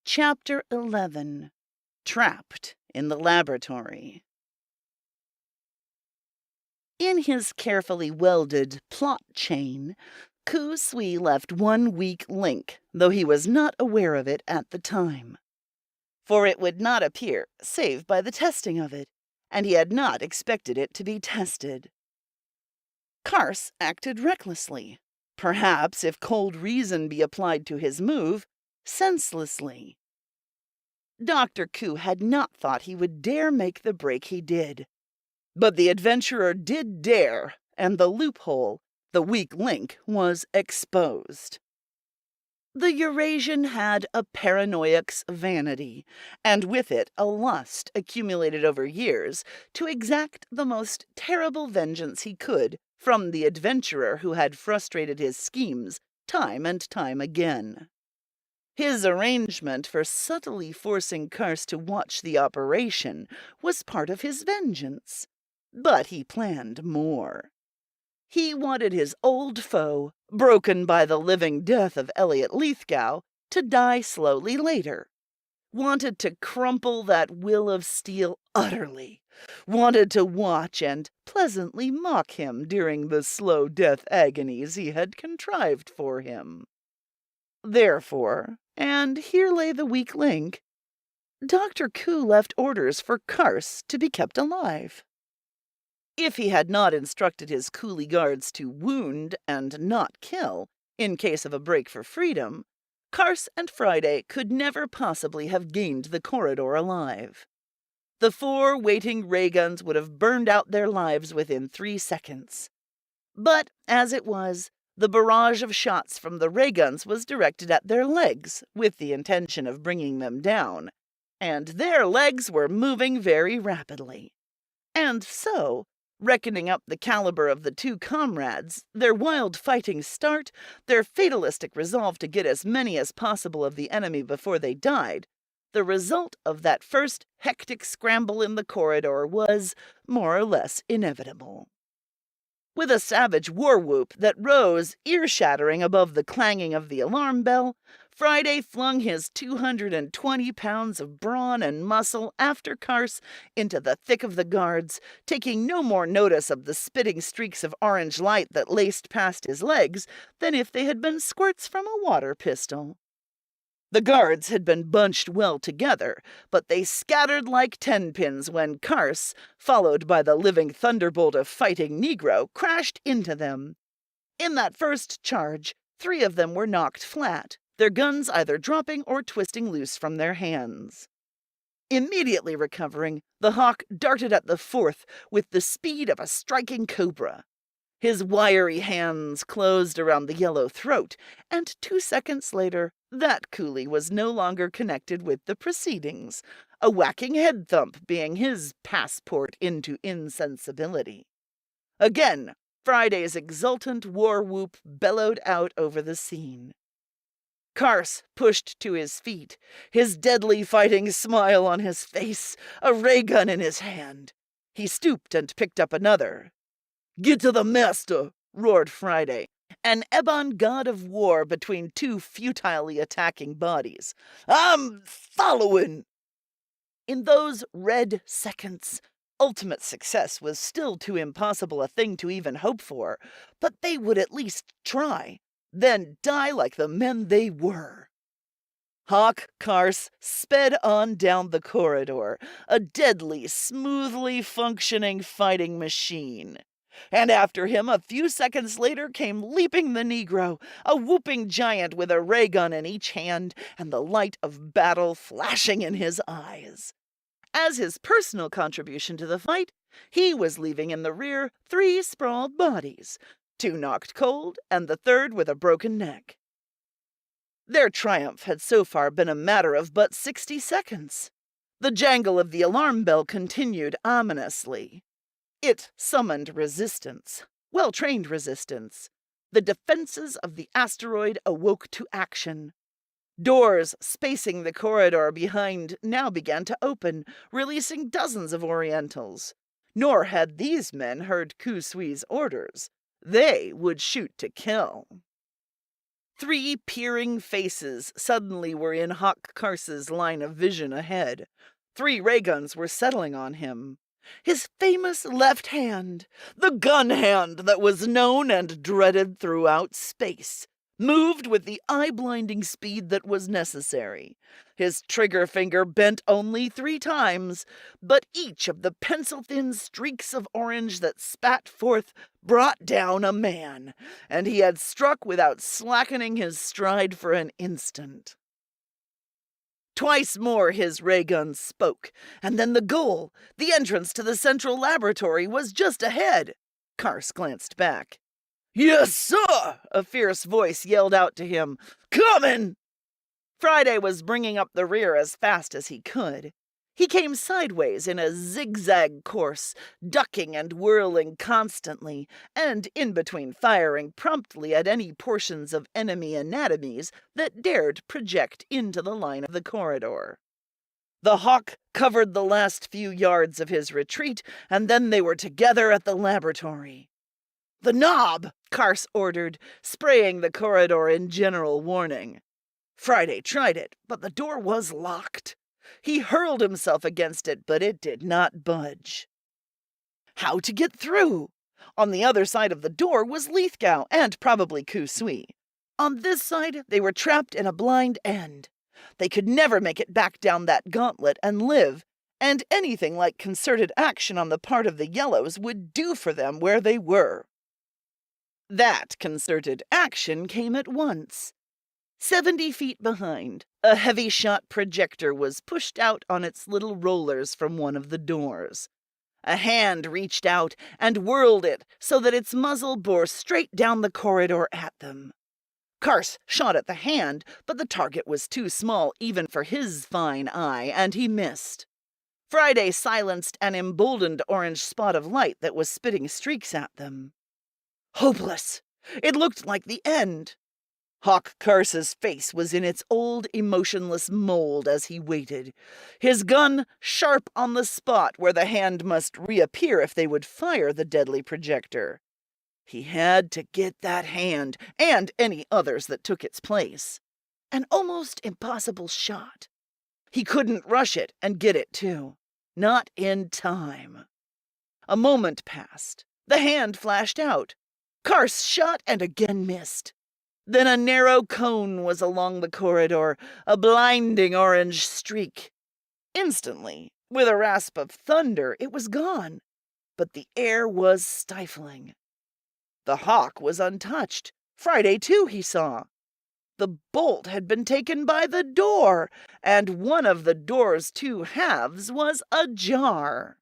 Chapter 11. Trapped in the Laboratory. In his carefully welded plot chain, KU SUI left one weak link, though he was not aware of it at the time. For it would not appear save by the testing of it, and he had not expected it to be tested. Carse acted recklessly, perhaps, if cold reason be applied to his move, senselessly. Dr. KU had not thought he would dare make the break he did. But the adventurer did dare, and the loophole, the weak link, was exposed. The Eurasian had a paranoiac's vanity, and with it a lust accumulated over years to exact the most terrible vengeance he could from the adventurer who had frustrated his schemes time and time again. His arrangement for subtly forcing Carse to watch the operation was part of his vengeance. But he planned more. He wanted his old foe, broken by the living death of Elliot Lithgow, to die slowly later. Wanted to crumple that will of steel utterly. Wanted to watch and pleasantly mock him during the slow death agonies he had contrived for him. Therefore, and here lay the weak link, Dr. KU left orders for Carse to be kept alive. If he had not instructed his coolie guards to wound and not kill, in case of a break for freedom, Carse and Friday could never possibly have gained the corridor alive. The 4 waiting ray guns would have burned out their lives within 3 seconds. But, as it was, the barrage of shots from the ray guns was directed at their legs, with the intention of bringing them down, and their legs were moving very rapidly. And so, reckoning up the caliber of the 2 comrades, their wild fighting start, their fatalistic resolve to get as many as possible of the enemy before they died, the result of that first hectic scramble in the corridor was more or less inevitable. With a savage war whoop that rose ear-shattering above the clanging of the alarm bell, Friday flung his 220 pounds of brawn and muscle after Carse into the thick of the guards, taking no more notice of the spitting streaks of orange light that laced past his legs than if they had been squirts from a water pistol. The guards had been bunched well together, but they scattered like tenpins when Carse, followed by the living thunderbolt of fighting Negro, crashed into them. In that first charge, 3 of them were knocked flat, their guns either dropping or twisting loose from their hands. Immediately recovering, the Hawk darted at the 4th with the speed of a striking cobra. His wiry hands closed around the yellow throat, and 2 seconds later, that coolie was no longer connected with the proceedings, a whacking head thump being his passport into insensibility. Again, Friday's exultant war whoop bellowed out over the scene. Carse pushed to his feet, his deadly fighting smile on his face, a ray gun in his hand. He stooped and picked up another. "Get to the master!" roared Friday, an ebon god of war between 2 futilely attacking bodies. "I'm following!" In those red seconds, ultimate success was still too impossible a thing to even hope for, but they would at least try, then die like the men they were. HAWK CARSE sped on down the corridor, a deadly, smoothly functioning fighting machine. And after him, a few seconds later, came leaping the Negro, a whooping giant with a ray gun in each hand and the light of battle flashing in his eyes. As his personal contribution to the fight, he was leaving in the rear 3 sprawled bodies, 2 knocked cold and the 3rd with a broken neck. Their triumph had so far been a matter of but 60 seconds. The jangle of the alarm bell continued ominously. It summoned resistance, well-trained resistance. The defenses of the asteroid awoke to action. Doors spacing the corridor behind now began to open, releasing dozens of Orientals. Nor had these men heard KU SUI's orders. They would shoot to kill. 3 peering faces suddenly were in HAWK CARSE's line of vision ahead. 3 ray guns were settling on him. His famous left hand, the gun hand that was known and dreaded throughout space, moved with the eye-blinding speed that was necessary. His trigger finger bent only 3 times, but each of the pencil-thin streaks of orange that spat forth brought down a man, and he had struck without slackening his stride for an instant. Twice more his ray gun spoke, and then the goal, the entrance to the central laboratory, was just ahead. Carse glanced back. "Yes, sir!" a fierce voice yelled out to him. "Coming!" Friday was bringing up the rear as fast as he could. He came sideways in a zigzag course, ducking and whirling constantly, and in between firing promptly at any portions of enemy anatomies that dared project into the line of the corridor. The Hawk covered the last few yards of his retreat, and then they were together at the laboratory. "The knob!" Carse ordered, spraying the corridor in general warning. Friday tried it, but the door was locked. He hurled himself against it, but it did not budge. How to get through? On the other side of the door was Lithgow and probably KU SUI. On this side, they were trapped in a blind end. They could never make it back down that gauntlet and live, and anything like concerted action on the part of the Yellows would do for them where they were. That concerted action came at once. 70 feet behind, a heavy-shot projector was pushed out on its little rollers from one of the doors. A hand reached out and whirled it so that its muzzle bore straight down the corridor at them. Carse shot at the hand, but the target was too small even for his fine eye, and he missed. Friday silenced an emboldened orange spot of light that was spitting streaks at them. Hopeless! It looked like the end. HAWK CARSE's face was in its old emotionless mold as he waited, his gun sharp on the spot where the hand must reappear if they would fire the deadly projector. He had to get that hand, and any others that took its place. An almost impossible shot. He couldn't rush it and get it too. Not in time. A moment passed. The hand flashed out. Carse shot and again missed. Then a narrow cone was along the corridor, a blinding orange streak. Instantly, with a rasp of thunder, it was gone, but the air was stifling. The Hawk was untouched. Friday, too, he saw. The bolt had been taken by the door, and one of the door's 2 halves was ajar.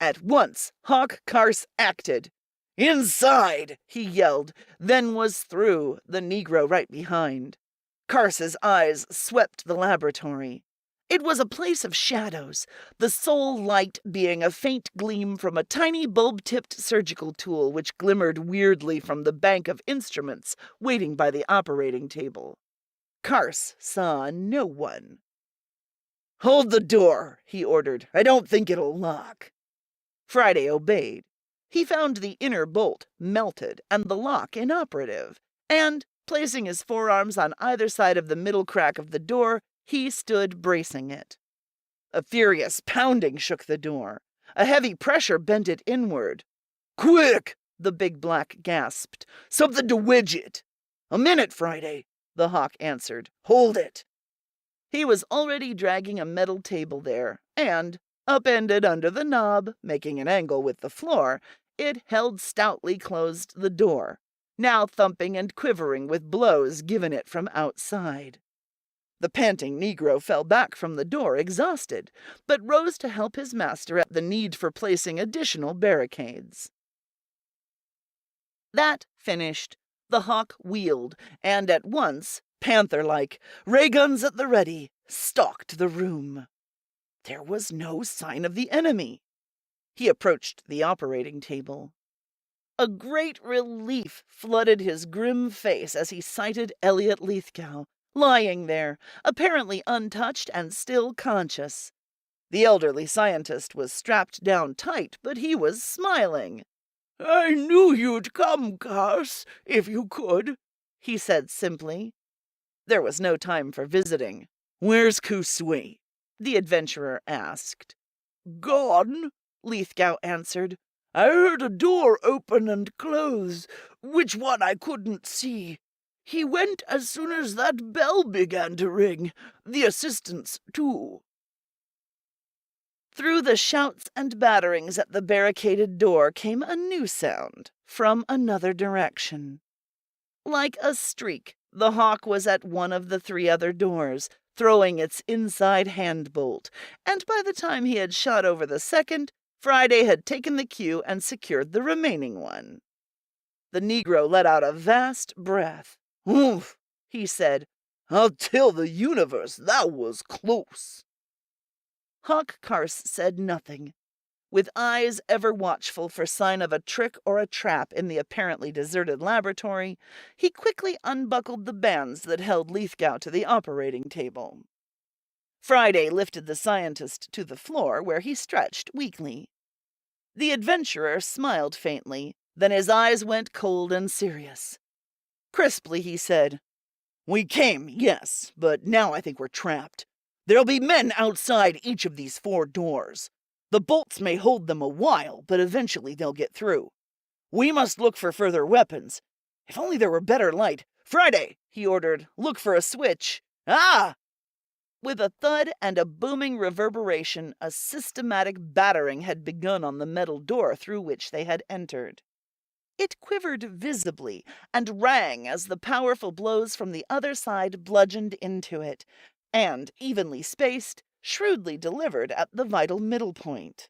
At once, HAWK CARSE acted. "Inside!" he yelled, then was through, the Negro right behind. Carse's eyes swept the laboratory. It was a place of shadows, the sole light being a faint gleam from a tiny bulb-tipped surgical tool which glimmered weirdly from the bank of instruments waiting by the operating table. Carse saw no one. "Hold the door," he ordered. "I don't think it'll lock." Friday obeyed. He found the inner bolt melted and the lock inoperative, and, placing his forearms on either side of the middle crack of the door, he stood bracing it. A furious pounding shook the door. A heavy pressure bent it inward. "Quick!" the big black gasped. "Something to wedge it." "A minute, Friday," the Hawk answered. "Hold it." He was already dragging a metal table there, and, upended under the knob, making an angle with the floor, it held stoutly closed the door, now thumping and quivering with blows given it from outside. The panting Negro fell back from the door exhausted, but rose to help his master at the need for placing additional barricades. That finished, the Hawk wheeled, and at once, panther-like, ray guns at the ready, stalked the room. There was no sign of the enemy. He approached the operating table. A great relief flooded his grim face as he sighted Elliot Lithgow, lying there, apparently untouched and still conscious. The elderly scientist was strapped down tight, but he was smiling. "I knew you'd come, Carse, if you could. he said simply. There was no time for visiting. "Where's KU SUI?" the adventurer asked. "Gone," Lithgow answered. "I heard a door open and close. Which one I couldn't see. He went as soon as that bell began to ring. The assistants, too." Through the shouts and batterings at the barricaded door came a new sound, from another direction. Like a streak, the Hawk was at one of the 3 other doors, throwing its inside hand bolt, and by the time he had shot over the second, Friday had taken the cue and secured the remaining one. The Negro let out a vast breath. "Oomph," he said. "I'll tell the universe that was close." HAWK CARSE said nothing. With eyes ever watchful for sign of a trick or a trap in the apparently deserted laboratory, he quickly unbuckled the bands that held Lithgow to the operating table. Friday lifted the scientist to the floor, where he stretched weakly. The adventurer smiled faintly, then his eyes went cold and serious. Crisply he said, "We came, yes, but now I think we're trapped. There'll be men outside each of these 4 doors. The bolts may hold them a while, but eventually they'll get through. We must look for further weapons. If only there were better light. Friday," he ordered, "look for a switch. Ah!" With a thud and a booming reverberation, a systematic battering had begun on the metal door through which they had entered. It quivered visibly and rang as the powerful blows from the other side bludgeoned into it, and, evenly spaced, shrewdly delivered at the vital middle point.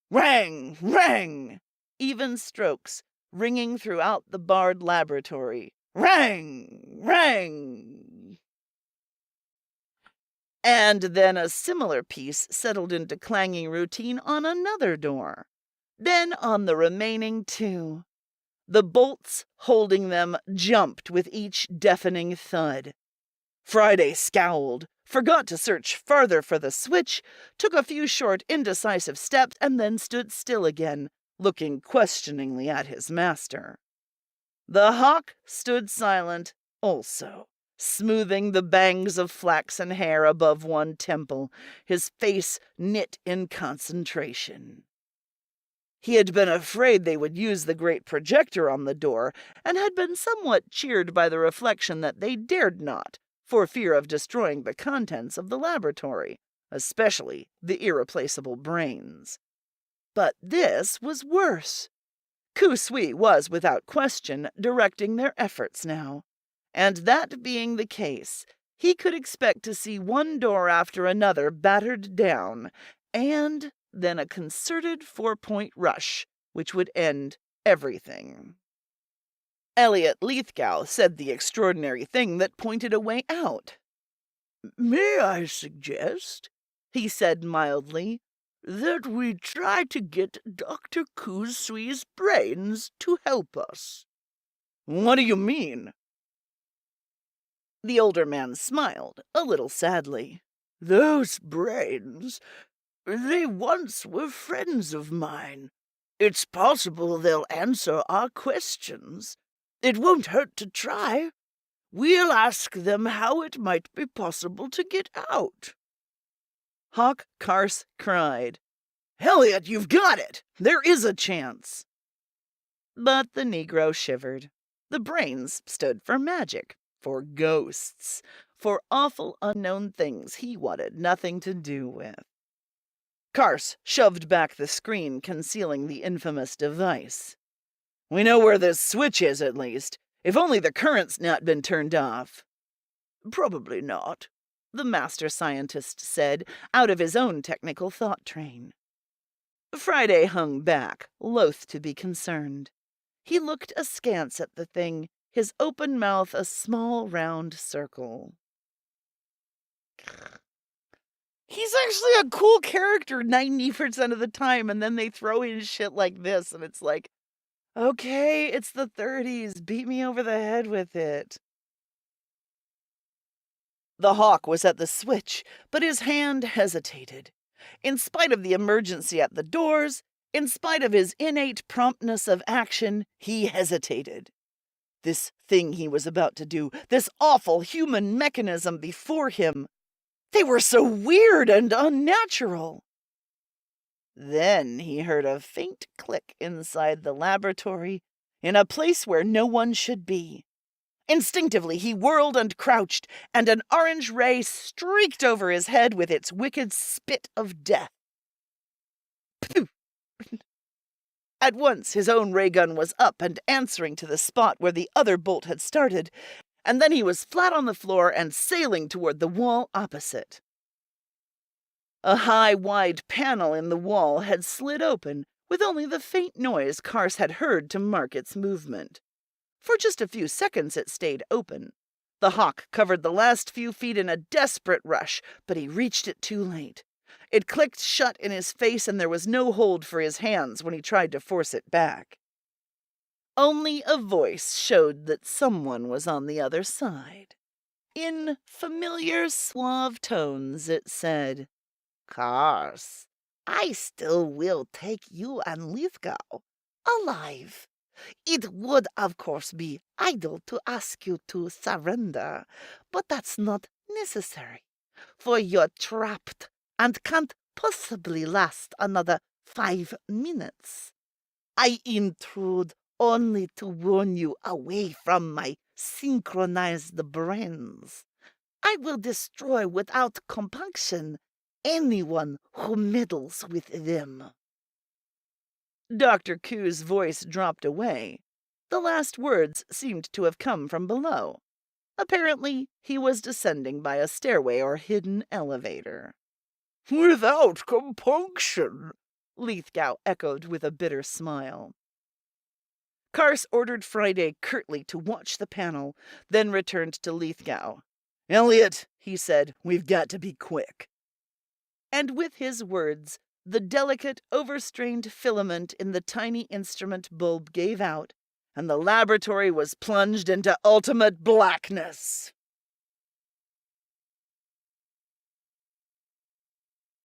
Rang! Rang! Even strokes, ringing throughout the barred laboratory. Rang! Rang! And then a similar piece settled into clanging routine on another door. Then on the remaining 2. The bolts holding them jumped with each deafening thud. Friday scowled, forgot to search farther for the switch, took a few short, indecisive steps, and then stood still again, looking questioningly at his master. The Hawk stood silent also, smoothing the bangs of flaxen hair above one temple, his face knit in concentration. He had been afraid they would use the great projector on the door, and had been somewhat cheered by the reflection that they dared not, for fear of destroying the contents of the laboratory, especially the irreplaceable brains. But this was worse. KU SUI was, without question, directing their efforts now, and that being the case, he could expect to see one door after another battered down, and then a concerted 4-point rush, which would end everything. Elliot Lithgow said the extraordinary thing that pointed a way out. "May I suggest," he said mildly, "that we try to get Dr. KU SUI's brains to help us?" "What do you mean?" The older man smiled, a little sadly. "Those brains, they once were friends of mine. It's possible they'll answer our questions. It won't hurt to try. We'll ask them how it might be possible to get out." HAWK CARSE cried, "Elliot, you've got it! There is a chance!" But the Negro shivered. The brains stood for magic, for ghosts, for awful unknown things he wanted nothing to do with. Carse shoved back the screen concealing the infamous device. "We know where this switch is, at least. If only the current's not been turned off." "Probably not," the master scientist said, out of his own technical thought train. Friday hung back, loath to be concerned. He looked askance at the thing, his open mouth a small round circle. He's actually a cool character 90% of the time, and then they throw in shit like this, and it's like, okay, it's the 30s, beat me over the head with it. The Hawk was at the switch, but his hand hesitated. In spite of the emergency at the doors, in spite of his innate promptness of action, he hesitated. This thing he was about to do, this awful human mechanism before him, they were so weird and unnatural. Then he heard a faint click inside the laboratory, in a place where no one should be. Instinctively, he whirled and crouched, and an orange ray streaked over his head with its wicked spit of death. Poof! At once, his own ray gun was up and answering to the spot where the other bolt had started, and then he was flat on the floor and sailing toward the wall opposite. A high, wide panel in the wall had slid open, with only the faint noise Carse had heard to mark its movement. For just a few seconds it stayed open. The hawk covered the last few feet in a desperate rush, but he reached it too late. It clicked shut in his face, and there was no hold for his hands when he tried to force it back. Only a voice showed that someone was on the other side. In familiar, suave tones it said, "Carse, I still will take you and Lithgow alive. It would, of course, be idle to ask you to surrender, but that's not necessary, for you're trapped and can't possibly last another 5 minutes. I intrude only to warn you away from my synchronized brains. I will destroy without compunction anyone who meddles with them." Dr. Ku's voice dropped away. The last words seemed to have come from below. Apparently, he was descending by a stairway or hidden elevator. "Without compunction," Lithgow echoed with a bitter smile. Carse ordered Friday curtly to watch the panel, then returned to Lithgow. "Elliot," he said, "we've got to be quick." And with his words, the delicate, overstrained filament in the tiny instrument bulb gave out, and the laboratory was plunged into ultimate blackness.